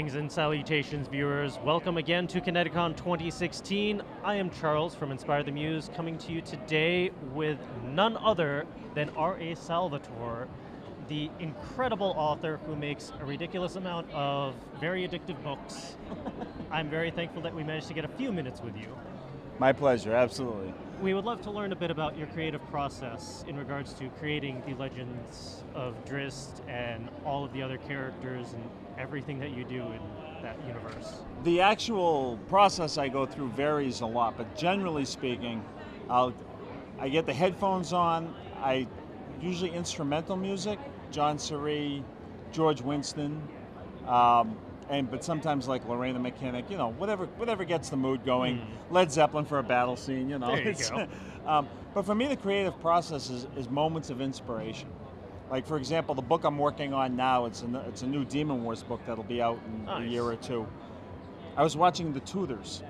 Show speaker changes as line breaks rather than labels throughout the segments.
Greetings and salutations, viewers. Welcome again to ConnectiCon 2016. I am Charles from Inspire the Muse, coming to you today with none other than R.A. Salvatore, the incredible author who makes a ridiculous amount of very addictive books. I'm very thankful that we managed to get a few minutes with you.
My pleasure, absolutely.
We would love to learn a bit about your creative process in regards to creating the legends of Drizzt and all of the other characters and everything that you do in that universe.
The actual process I go through varies a lot, but generally speaking, I get the headphones on. I usually instrumental music, John Surrey, George Winston, but sometimes like Lorena McKinnick, you know, whatever gets the mood going. Led Zeppelin for a battle scene, you know.
There you go.
But for me, the creative process is moments of inspiration. Like, for example, the book I'm working on now, it's a new Demon Wars book that'll be out in a year or two. I was watching The Tudors,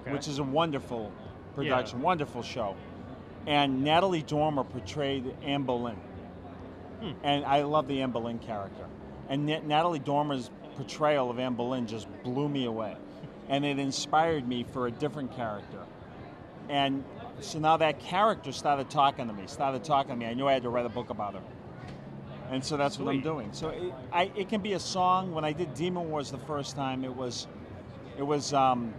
which is a wonderful production, wonderful show. And Natalie Dormer portrayed Anne Boleyn. And I love the Anne Boleyn character. And Natalie Dormer's portrayal of Anne Boleyn just blew me away. And it inspired me for a different character. And so now that character started talking to me. I knew I had to write a book about her. And so that's what I'm doing. So it can be a song. When I did Demon Wars the first time, it was McLachlan,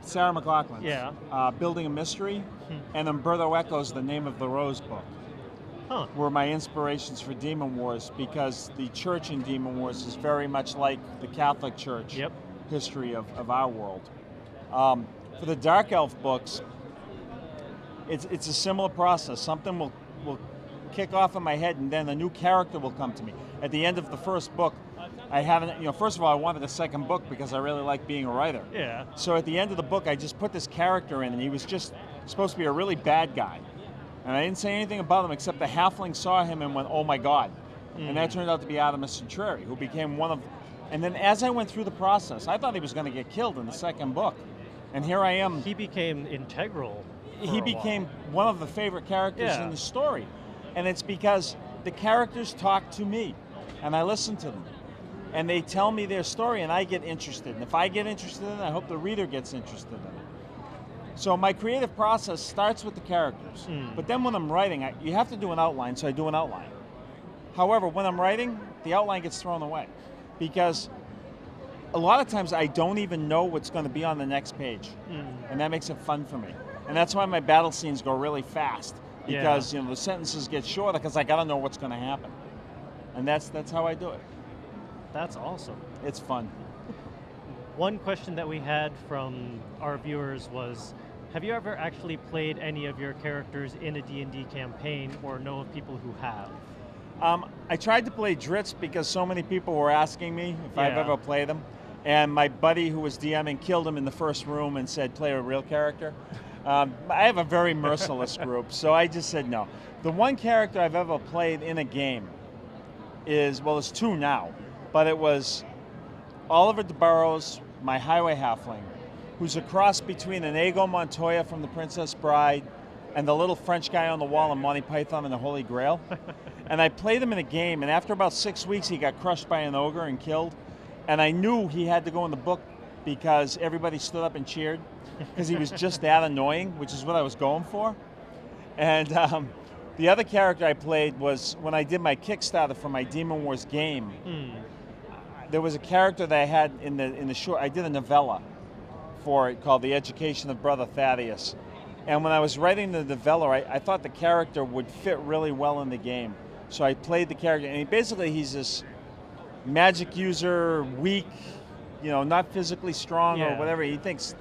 Sarah McLachlan, Building a Mystery, and Umberto Eco's The Name of the Rose book were my inspirations for Demon Wars, because the church in Demon Wars is very much like the Catholic Church history of our world. For the Dark Elf books, it's a similar process. Something will kick off in my head, and then a new character will come to me. At the end of the first book, I haven't, first of all, I wanted a second book because I really like being a writer. Yeah. So at the end of the book, I just put this character in, and he was just supposed to be a really bad guy. And I didn't say anything about him except the halfling saw him and went, "Oh my God." And that turned out to be Artemis Centrari, who became one of, and then as I went through the process, I thought he was going to get killed in the second book. And here I am.
He became integral.
He became one of the favorite characters in the story. And it's because the characters talk to me, and I listen to them. And they tell me their story, and I get interested. And if I get interested in it, I hope the reader gets interested in it. So my creative process starts with the characters. But then when I'm writing, you have to do an outline, so I do an outline. However, when I'm writing, the outline gets thrown away. Because a lot of times I don't even know what's going to be on the next page. And that makes it fun for me. And that's why my battle scenes go really fast. Because the sentences get shorter, because I got to know what's going to happen. And that's how I do it.
That's awesome.
It's fun.
One question that we had from our viewers was, have you ever actually played any of your characters in a D&D campaign, or know of people who have?
I tried to play Drizzt because so many people were asking me if I've ever played him. And my buddy who was DMing killed him in the first room and said, play a real character. I have a very merciless group, so I just said no. The one character I've ever played in a game is, well, it's two now, but it was Oliver de Burrows, my highway halfling, who's a cross between Inigo Montoya from The Princess Bride and the little French guy on the wall in Monty Python and the Holy Grail. And I played him in a game, and after about 6 weeks, he got crushed by an ogre and killed. And I knew he had to go in the book because everybody stood up and cheered, because he was just that annoying, which is what I was going for. And the other character I played was when I did my Kickstarter for my Demon Wars game. There was a character that I had in the short. I did a novella for it called The Education of Brother Thaddeus. And when I was writing the novella, I thought the character would fit really well in the game. So I played the character, and he's this magic user, weak, not physically strong or whatever. He thinks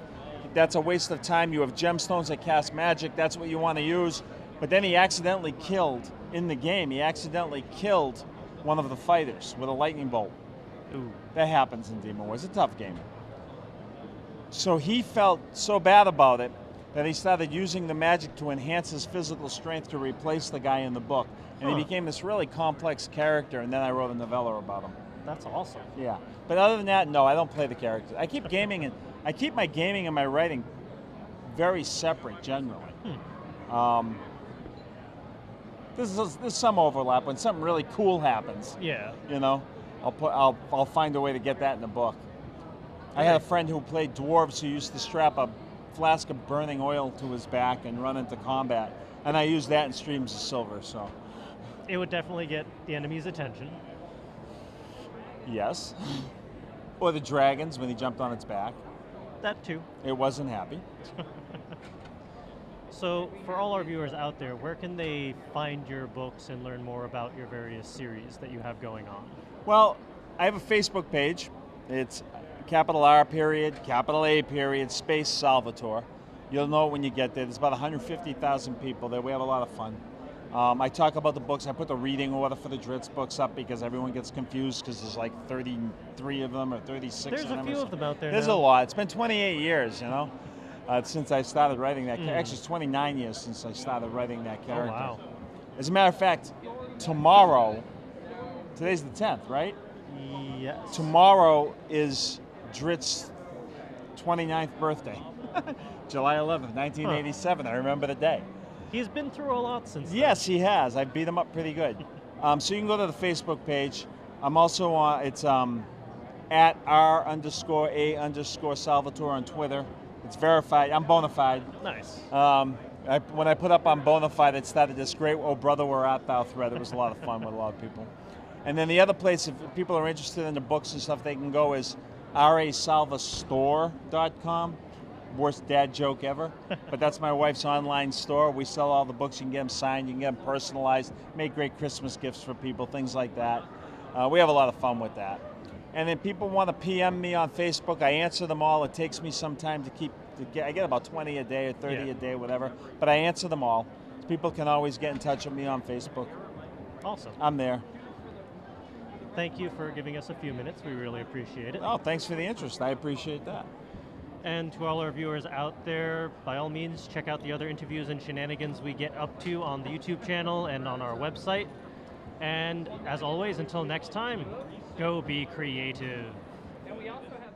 that's a waste of time. You have gemstones that cast magic. That's what you want to use. But then he accidentally killed, in the game, one of the fighters with a lightning bolt. Ooh. That happens in Demon Wars. It's a tough game. So he felt so bad about it that he started using the magic to enhance his physical strength to replace the guy in the book. And he became this really complex character, and then I wrote a novella about him.
That's awesome.
Yeah. But other than that, no, I don't play the characters. I keep gaming, and I keep my gaming and my writing very separate generally. there's some overlap when something really cool happens.
Yeah.
You know, I'll find a way to get that in the book. I had a friend who played dwarves who used to strap a flask of burning oil to his back and run into combat, and I used that in Streams of Silver. So
It would definitely get the enemy's attention.
yes, or the dragons when he jumped on its back.
That too.
It wasn't happy.
So, for all our viewers out there, where can they find your books and learn more about your various series that you have going on?
Well, I have a Facebook page. It's capital R period, capital A period, space Salvatore. You'll know it when you get there. There's about 150,000 people there. We have a lot of fun. I talk about the books. I put the reading order for the Dritz books up because everyone gets confused because there's like 33 of them or 36
There's
of them.
a few of them out there
There's
now.
a lot. It's been 28 years, you know, since I started writing that.
Mm.
Actually, it's 29 years since I started writing that
Oh,
character.
wow.
As a matter of fact, tomorrow, today's the 10th, right?
Yes.
Tomorrow is Dritz's 29th birthday. July 11th, 1987. I remember the day.
He's been through a lot since then.
Yes, he has. I beat him up pretty good. So you can go to the Facebook page. I'm also on, it's at R_A_Salvatore on Twitter. It's verified. I'm bona fide.
Nice.
When I put up on bona fide, it started this great "Oh Brother, Where Art Thou" thread. It was a lot of fun with a lot of people. And then the other place, if people are interested in the books and stuff, they can go is rasalvastore.com. Worst dad joke ever, but that's my wife's online store. We sell all the books. You can get them signed, you can get them personalized, make great Christmas gifts for people, things like that. We have a lot of fun with that. And then people want to PM me on Facebook. I answer them all. It takes me some time to get. I get about 20 a day or 30 a day, whatever. But I answer them all. People can always get in touch with me on Facebook.
Awesome.
I'm there.
Thank you for giving us a few minutes. We really appreciate it.
Oh, thanks for the interest. I appreciate that.
And to all our viewers out there, by all means, check out the other interviews and shenanigans we get up to on the YouTube channel and on our website. And as always, until next time, go be creative.
And we also have